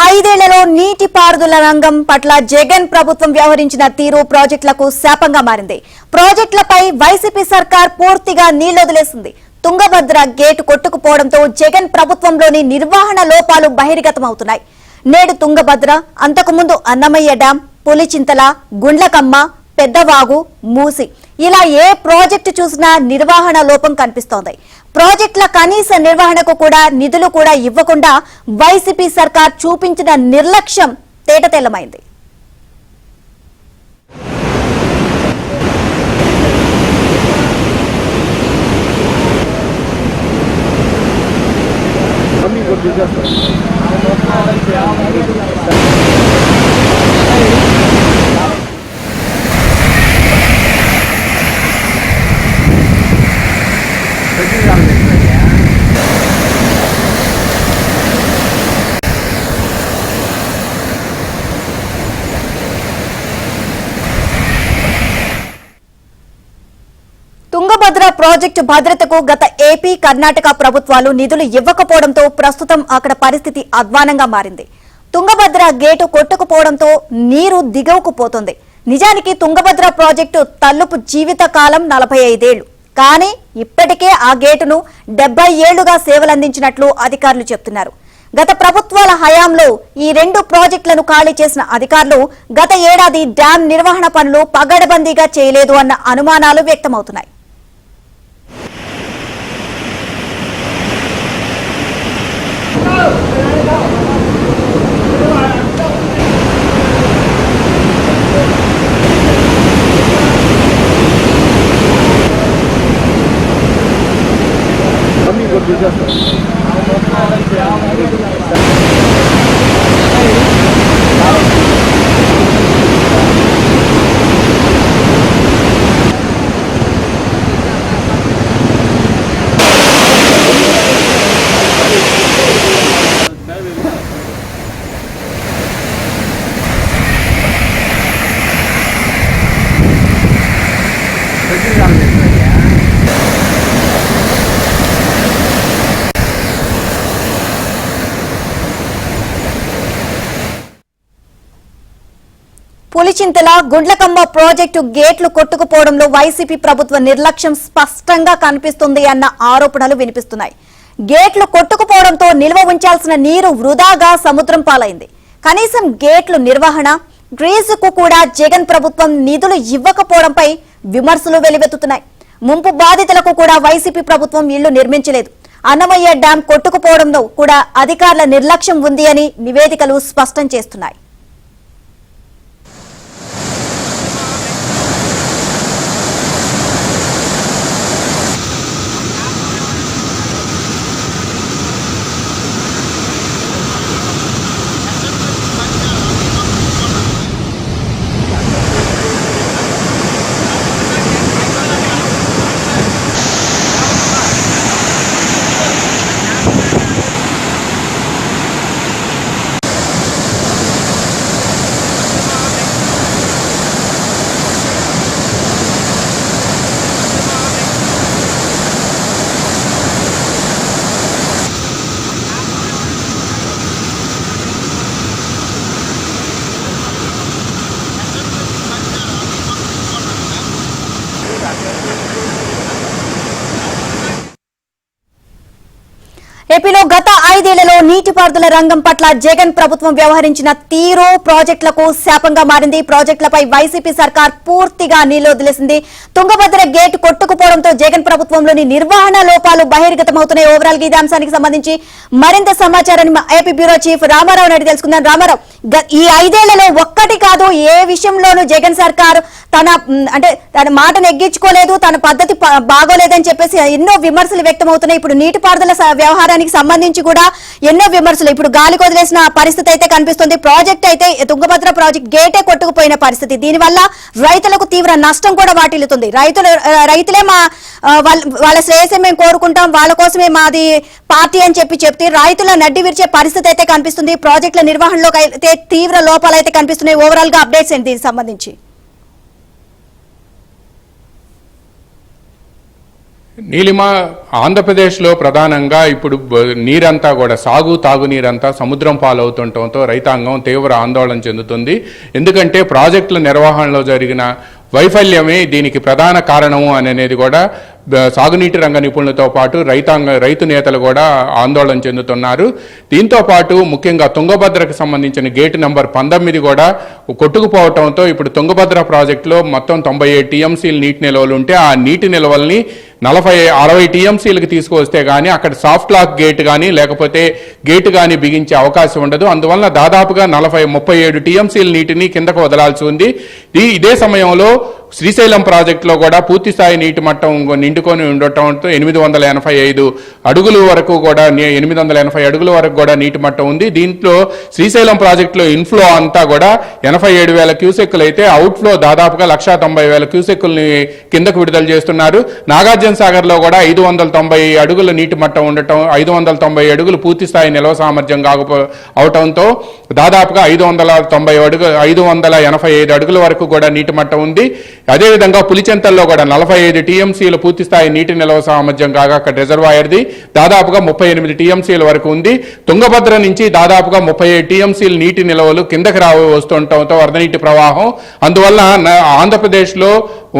ఐదేళ్లలో నీటిపారుదల రంగం పట్ల జగన్ ప్రభుత్వం వ్యవహరించిన తీరు ప్రాజెక్టులకు శాపంగా మారింది. ప్రాజెక్టులపై వైసీపీ సర్కార్ పూర్తిగా నీళ్లొదిలేసింది. తుంగభద్ర గేటు కొట్టుకుపోవడంతో జగన్ ప్రభుత్వంలోని నిర్వహణ లోపాలు బహిర్గతమవుతున్నాయి. నేడు తుంగభద్ర, అంతకుముందు అన్నమయ్య డ్యాం, పులిచింతల, గుండ్లకమ్మ, పెద్దవాగు, మూసి ఇలా ఏ ప్రాజెక్టు చూసినా నిర్వహణ లోపం కనిపిస్తోంది. ప్రాజెక్టుల కనీస నిర్వహణకు కూడా నిధులు కూడా ఇవ్వకుండా వైసీపీ సర్కార్ చూపించిన నిర్లక్ష్యం తేటతెల్లమైంది. తుంగభద్ర ప్రాజెక్టు భద్రతకు గత ఏపీ, కర్ణాటక ప్రభుత్వాలు నిధులు ఇవ్వకపోవడంతో ప్రస్తుతం అక్కడ పరిస్థితి అధ్వానంగా మారింది. తుంగభద్ర గేటు కొట్టుకుపోవడంతో నీరు దిగువకు పోతుంది. నిజానికి తుంగభద్ర ప్రాజెక్టు తల్లుపు జీవిత కాలం 45 ఏళ్లు. కానీ ఇప్పటికే ఆ గేటును 70 ఏళ్లుగా సేవలందించినట్లు అధికారులు చెబుతున్నారు. గత ప్రభుత్వాల హయాంలో ఈ 2 ప్రాజెక్టులను ఖాళీ చేసిన అధికారులు గత ఏడాది డ్యాం నిర్వహణ పనులు పగడబందీగా చేయలేదు అన్న అనుమానాలు వ్యక్తమవుతున్నాయి. పులిచింతల, గుండ్లకమ్మ ప్రాజెక్టు గేట్లు కొట్టుకుపోవడంలో వైసీపీ ప్రభుత్వ నిర్లక్ష్యం స్పష్టంగా కనిపిస్తుంది అన్న ఆరోపణలు వినిపిస్తున్నాయి. గేట్లు కొట్టుకుపోవడంతో నిల్వ ఉంచాల్సిన నీరు వృధాగా సముద్రం పాలైంది. కనీసం గేట్లు నిర్వహణ, గ్రీజుకు కూడా జగన్ ప్రభుత్వం నిధులు ఇవ్వకపోవడంపై విమర్శలు వెలువెత్తుతున్నాయి. ముంపు బాధితులకు కూడా వైసీపీ ప్రభుత్వం ఇళ్లు నిర్మించలేదు. అన్నమయ్య డ్యాం కొట్టుకుపోవడంలో కూడా అధికారుల నిర్లక్ష్యం ఉంది అని నివేదికలు స్పష్టం చేస్తున్నాయి. ఏపీలో గత 5 ఏళ్లలో నీటిపారుదల రంగం పట్ల జగన్ ప్రభుత్వం వ్యవహరించిన తీరు ప్రాజెక్టులకు శాపంగా మారింది. ప్రాజెక్టులపై వైసీపీ సర్కార్ పూర్తిగా నీళ్లొదిలేసింది. తుంగభద్ర గేటు కొట్టుకుపోవడంతో జగన్ ప్రభుత్వంలోని నిర్వహణ లోపాలు బహిర్గతమవుతున్నాయి. ఓవరాల్ గా ఈ అంశానికి సంబంధించి మరింత సమాచారాన్ని మా AP bureau chief Ramarao Naidu తెలుసుకుందాం. రామారావు, ఈ 5 ఏళ్లలో ఒక్కటి కాదు ఏ విషయంలోనూ జగన్ సర్కార్ తన మాట నెగ్గించుకోలేదు, తన పద్ధతి బాగోలేదని చెప్పేసి ఎన్నో విమర్శలు వ్యక్తమవుతున్నాయి. ఇప్పుడు నీటిపారుదల వ్యవహారానికి సంబంధించి కూడా ఎన్నో విమర్శలు ఇప్పుడు గాలి కొదిలేసిన పరిస్థితి అయితే కనిపిస్తుంది. ప్రాజెక్ట్ అయితే తుంగభద్ర ప్రాజెక్ట్ గేటే కొట్టుకుపోయిన పరిస్థితి. దీనివల్ల రైతులకు తీవ్ర నష్టం కూడా వాటిల్లుతుంది. రైతులే వాళ్ళ శ్రేయస్సు మేము కోరుకుంటాం, వాళ్ళ కోసమే మాది పార్టీ అని చెప్తే రైతుల నడ్డి విరిచే పరిస్థితి అయితే కనిపిస్తుంది. ప్రాజెక్టుల నిర్వహణలో అయితే తీవ్ర లోపాలు అయితే కనిపిస్తున్నాయి. ఓవరాల్ గా అప్డేట్స్ ఏంటి దీనికి సంబంధించి? నీలిమ ఆంధ్రప్రదేశ్లో ప్రధానంగా ఇప్పుడు నీరంతా కూడా తాగునీరంతా సముద్రం పాలవుతుండటంతో రైతాంగం తీవ్ర ఆందోళన చెందుతుంది. ఎందుకంటే ప్రాజెక్టుల నిర్వహణలో జరిగిన వైఫల్యమే దీనికి ప్రధాన కారణము అనేది కూడా సాగునీటి రంగ నిపుణులతో పాటు రైతు నేతలు కూడా ఆందోళన చెందుతున్నారు. దీంతో పాటు ముఖ్యంగా తుంగభద్రకు సంబంధించిన గేట్ నెంబర్ 19 కూడా కొట్టుకుపోవడంతో ఇప్పుడు తుంగభద్ర ప్రాజెక్టులో మొత్తం 97 టీఎంసీలు నీటి నిల్వలు ఉంటే ఆ నీటి నిల్వల్ని 60 టీఎంసీలకు తీసుకువస్తే కానీ అక్కడ సాఫ్ట్ లాక్ గేట్ కానీ లేకపోతే గేటు కానీ బిగించే అవకాశం ఉండదు. అందువల్ల దాదాపుగా 37 టీఎంసీల నీటిని కిందకు వదలాల్సి ఉంది. ఇదే సమయంలో శ్రీశైలం ప్రాజెక్టులో కూడా పూర్తిస్థాయి నీటి మట్టం నిండుకొని ఉండటంతో 885 అడుగుల వరకు కూడా 880 అడుగుల వరకు కూడా నీటి మట్టం ఉంది. దీంట్లో శ్రీశైలం ప్రాజెక్టులో ఇన్ఫ్లో అంతా కూడా 87,000 క్యూసెక్కులు అయితే అవుట్ఫ్లో దాదాపుగా 190,000 క్యూసెక్కుల్ని కిందకు విడుదల చేస్తున్నారు. నాగార్జున సాగర్లో కూడా 590 అడుగుల నీటి మట్టం ఉండటం 590 అడుగులు పూర్తిస్థాయి నిల్వ సామర్థ్యం అవటంతో దాదాపుగా 585 అడుగుల వరకు కూడా నీటి మట్టం ఉంది. అదేవిధంగా పులిచెంతల్లో కూడా 45 టీఎంసీల పూర్తిస్థాయి నీటి నిల్వ సామర్థ్యం కాగా అక్కడ రిజర్వాయర్ది దాదాపుగా 38 టీఎంసీల వరకు ఉంది. తుంగభద్ర నుంచి దాదాపుగా 37 టీఎంసీల నీటి నిల్వలు కిందకి వస్తుండటంతో వరద నీటి ప్రవాహం. అందువల్ల ఆంధ్రప్రదేశ్లో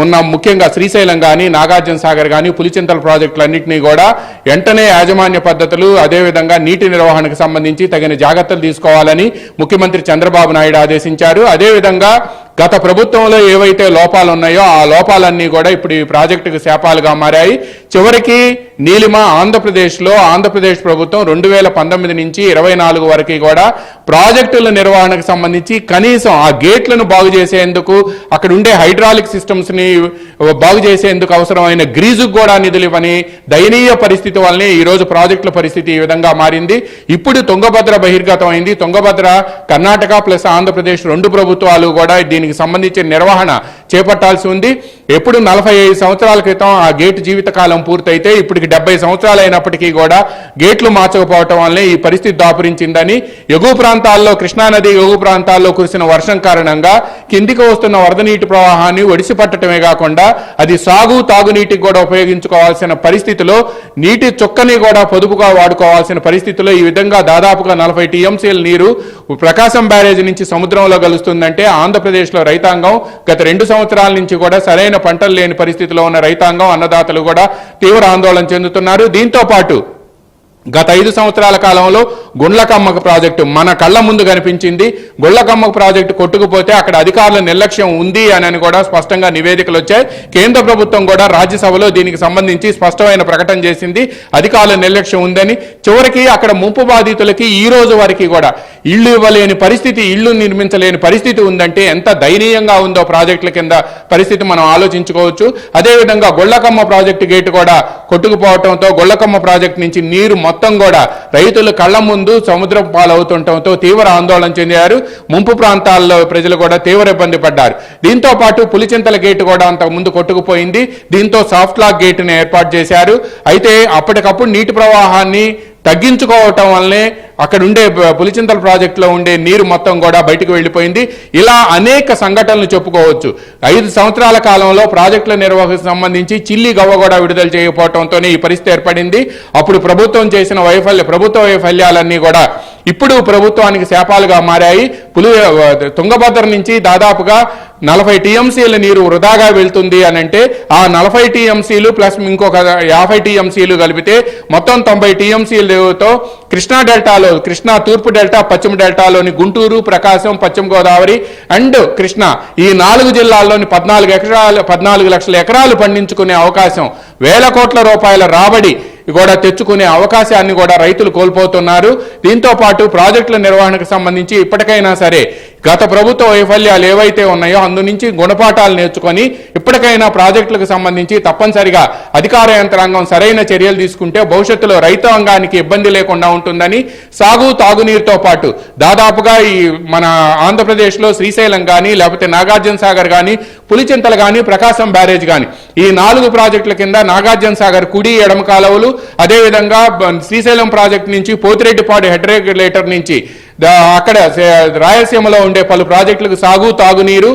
ఉన్న ముఖ్యంగా శ్రీశైలం కానీ నాగార్జున సాగర్ కానీ పులిచింతల ప్రాజెక్టులన్నింటినీ కూడా వెంటనే యాజమాన్య పద్ధతులు అదేవిధంగా నీటి నిర్వహణకు సంబంధించి తగిన జాగ్రత్తలు తీసుకోవాలని ముఖ్యమంత్రి చంద్రబాబు నాయుడు ఆదేశించారు. అదేవిధంగా గత ప్రభుత్వంలో ఏవైతే లోపాలు ఉన్నాయో ఆ లోపాలన్నీ కూడా ఇప్పుడు ఈ ప్రాజెక్టుకు శాపాలుగా మారాయి. చివరికి నీలిమ ఆంధ్రప్రదేశ్ ప్రభుత్వం 2019 నుంచి 24 వరకు కూడా ప్రాజెక్టుల నిర్వహణకు సంబంధించి కనీసం ఆ గేట్లను బాగు చేసేందుకు అక్కడ ఉండే హైడ్రాలిక్ సిస్టమ్స్ ని బాగు చేసేందుకు అవసరమైన గ్రీజుకు కూడా నిధులు ఇవ్వని దయనీయ పరిస్థితి వల్లనే ఈ రోజు ప్రాజెక్టుల పరిస్థితి ఈ విధంగా మారింది. ఇప్పుడు తుంగభద్ర బహిర్గతం అయింది. తుంగభద్ర కర్ణాటక ప్లస్ ఆంధ్రప్రదేశ్ 2 ప్రభుత్వాలు కూడా దీనికి సంబంధించిన నిర్వహణ చేపట్టాల్సి ఉంది. ఎప్పుడు 45 సంవత్సరాల క్రితం ఆ గేటు జీవితకాలం పూర్తయితే ఇప్పటికి 70 సంవత్సరాలు అయినప్పటికీ కూడా గేట్లు మార్చకపోవటం వల్లే ఈ పరిస్థితి దాపురించిందని ఎగువ ప్రాంతాల్లో కృష్ణానది ఎగువ ప్రాంతాల్లో కురిసిన వర్షం కారణంగా కిందికి వస్తున్న వరద నీటి ప్రవాహాన్ని ఒడిసి పట్టడమే కాకుండా అది తాగునీటికి కూడా ఉపయోగించుకోవాల్సిన పరిస్థితిలో నీటి చుక్కని కూడా పొదుపుగా వాడుకోవాల్సిన పరిస్థితిలో ఈ విధంగా దాదాపుగా 40 టీఎంసీల నీరు ప్రకాశం బ్యారేజ్ నుంచి సముద్రంలో కలుస్తుందంటే ఆంధ్రప్రదేశ్లో రైతాంగం గత 2 సంవత్సరాల నుంచి కూడా సరైన పంటలు లేని పరిస్థితిలో ఉన్న రైతాంగం అన్నదాతలు కూడా తీవ్ర ఆందోళన చెందుతున్నారు. దీంతో పాటు గత 5 సంవత్సరాల కాలంలో గుండ్లకమ్మక ప్రాజెక్టు మన కళ్ళ ముందు కనిపించింది. గుండ్లకమ్మక ప్రాజెక్టు కొట్టుకుపోతే అక్కడ అధికారుల నిర్లక్ష్యం ఉంది అని కూడా స్పష్టంగా నివేదికలు వచ్చాయి. కేంద్ర ప్రభుత్వం కూడా రాజ్యసభలో దీనికి సంబంధించి స్పష్టమైన ప్రకటన చేసింది. అధికారుల నిర్లక్ష్యం ఉందని. చివరికి అక్కడ ముంపు బాధితులకి ఈ రోజు వరకు కూడా ఇళ్లు ఇవ్వలేని పరిస్థితి, ఇళ్లు నిర్మించలేని పరిస్థితి ఉందంటే ఎంత దయనీయంగా ఉందో ప్రాజెక్టుల కింద పరిస్థితి మనం ఆలోచించుకోవచ్చు. అదేవిధంగా గొల్లకమ్మ ప్రాజెక్టు గేటు కూడా కొట్టుకుపోవడంతో గొల్లకమ్మ ప్రాజెక్టు నుంచి నీరు మొత్తం కూడా రైతులు కళ్ల ముందు సముద్రం పాలవుతుండటంతో తీవ్ర ఆందోళన చెందారు. ముంపు ప్రాంతాల్లో ప్రజలు కూడా తీవ్ర ఇబ్బంది పడ్డారు. దీంతో పాటు పులిచింతల గేటు కూడా అంతకు ముందు కొట్టుకుపోయింది. దీంతో సాఫ్ట్ లాక్ గేటును ఏర్పాటు చేశారు. అయితే అప్పటికప్పుడు నీటి ప్రవాహాన్ని తగ్గించుకోవటం వల్లనే అక్కడ ఉండే పులిచింతల ప్రాజెక్టులో ఉండే నీరు మొత్తం కూడా బయటకు వెళ్ళిపోయింది. ఇలా అనేక సంఘటనలు చెప్పుకోవచ్చు. 5 సంవత్సరాల కాలంలో ప్రాజెక్టుల నిర్వహణకు సంబంధించి చిల్లి గవ్వ కూడా విడుదల చేయకపోవడంతోనే ఈ పరిస్థితి ఏర్పడింది. అప్పుడు ప్రభుత్వం చేసిన ప్రభుత్వ వైఫల్యాలన్నీ కూడా ఇప్పుడు ప్రభుత్వానికి శాపాలుగా మారాయి. తుంగభద్ర నుంచి దాదాపుగా 40 టీఎంసీల నీరు వృధాగా వెళ్తుంది అంటే ఆ 40 టీఎంసీలు ప్లస్ ఇంకొక 50 టీఎంసీలు కలిపితే మొత్తం 90 టీఎంసీలతో కృష్ణా డెల్టాలో, కృష్ణా తూర్పు డెల్టా, పశ్చిమ డెల్టాలోని గుంటూరు, ప్రకాశం, పశ్చిమ గోదావరి అండ్ కృష్ణా ఈ 4 జిల్లాల్లోని 14 లక్షల ఎకరాలు పండించుకునే అవకాశం, వేల కోట్ల రూపాయల రాబడి కూడా తెచ్చుకునే అవకాశాన్ని కూడా రైతులు కోల్పోతున్నారు. దీంతో పాటు ప్రాజెక్టుల నిర్వహణకు సంబంధించి ఇప్పటికైనా సరే గత ప్రభుత్వ వైఫల్యాలు ఏవైతే ఉన్నాయో అందు నుంచి గుణపాఠాలు నేర్చుకొని ఇప్పటికైనా ప్రాజెక్టులకు సంబంధించి తప్పనిసరిగా అధికార యంత్రాంగం సరైన చర్యలు తీసుకుంటే భవిష్యత్తులో రైతాంగానికి ఇబ్బంది లేకుండా ఉంటుందని, తాగునీరుతో పాటు దాదాపుగా ఈ మన ఆంధ్రప్రదేశ్లో శ్రీశైలం కానీ లేకపోతే నాగార్జున సాగర్ కానీ పులిచింతలు కానీ ప్రకాశం బ్యారేజ్ కానీ ఈ 4 ప్రాజెక్టుల కింద నాగార్జున సాగర్ కుడి ఎడమ కాలువలు, అదేవిధంగా శ్రీశైలం ప్రాజెక్టు నుంచి పోతిరెడ్డిపాడు హెడ్ రెగ్యులేటర్ నుంచి అక్కడ రాయలసీమలో ఉండే పలు ప్రాజెక్టులకు సాగు తాగునీరు,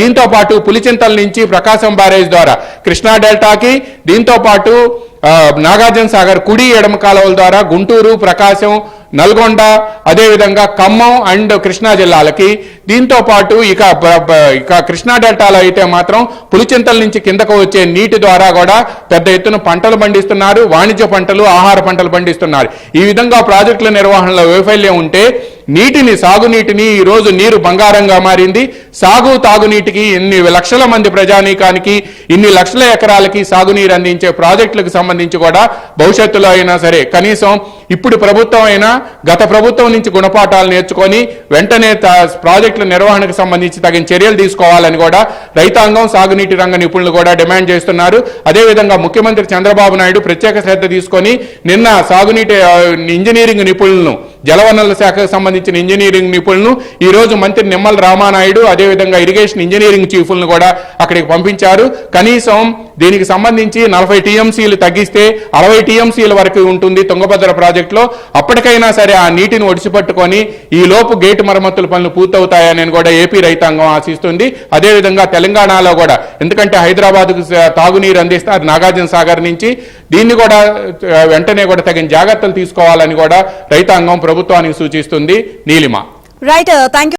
దీంతో పాటు పులిచింతల నుంచి ప్రకాశం బ్యారేజ్ ద్వారా కృష్ణా డెల్టాకి, దీంతో పాటు నాగార్జున సాగర్ కుడి ఎడమ కాలువల ద్వారా గుంటూరు, ప్రకాశం, నల్గొండ, అదేవిధంగా ఖమ్మం అండ్ కృష్ణా జిల్లాలకి, దీంతో పాటు ఇక కృష్ణా డెల్టాలో అయితే మాత్రం పులిచింతల నుంచి కిందకు వచ్చే నీటి ద్వారా కూడా పెద్ద ఎత్తున పంటలు పండిస్తున్నారు, వాణిజ్య పంటలు, ఆహార పంటలు పండిస్తున్నారు. ఈ విధంగా ప్రాజెక్టుల నిర్వహణలో వైఫల్యం ఉంటే సాగునీటిని ఈ రోజు నీరు బంగారంగా మారింది. సాగు తాగునీటికి ఇన్ని లక్షల మంది ప్రజానీకానికి, ఇన్ని లక్షల ఎకరాలకి సాగునీరు అందించే ప్రాజెక్టులకు సంబంధించి కూడా భవిష్యత్తులో అయినా సరే కనీసం ఇప్పుడు ప్రభుత్వం అయినా గత ప్రభుత్వం నుంచి గుణపాఠాలు నేర్చుకొని వెంటనే ప్రాజెక్టుల నిర్వహణకు సంబంధించి తగిన చర్యలు తీసుకోవాలని కూడా రైతాంగం, సాగునీటి రంగ నిపుణులు కూడా డిమాండ్ చేస్తున్నారు. అదేవిధంగా ముఖ్యమంత్రి చంద్రబాబు నాయుడు ప్రత్యేక శ్రద్ధ తీసుకొని నిన్న సాగునీటి ఇంజనీరింగ్ నిపుణులను, జలవనరుల శాఖకు సంబంధించిన ఇంజనీరింగ్ నిపుణులను ఈ రోజు మంత్రి నిమ్మల రామానాయుడు, అదేవిధంగా ఇరిగేషన్ ఇంజనీరింగ్ చీఫ్లను కూడా అక్కడికి పంపించారు. కనీసం దీనికి సంబంధించి 40 టీఎంసీలు తగ్గిస్తే 60 టీఎంసీల వరకు ఉంటుంది తుంగభద్ర ప్రాజెక్టులో. అప్పటికైనా సరే ఆ నీటిని ఒడిసిపట్టుకొని ఈ లోపు గేటు మరమ్మతుల పనులు పూర్తవుతాయని కూడా ఏపీ రైతాంగం ఆశిస్తుంది. అదేవిధంగా తెలంగాణలో కూడా, ఎందుకంటే హైదరాబాద్కు తాగునీరు అందిస్తారు నాగార్జున సాగర్ నుంచి, దీన్ని కూడా వెంటనే కూడా తగిన జాగ్రత్తలు తీసుకోవాలని కూడా రైతాంగం ప్రభుత్వానికి సూచిస్తుంది. నీలిమ. Right, thank you.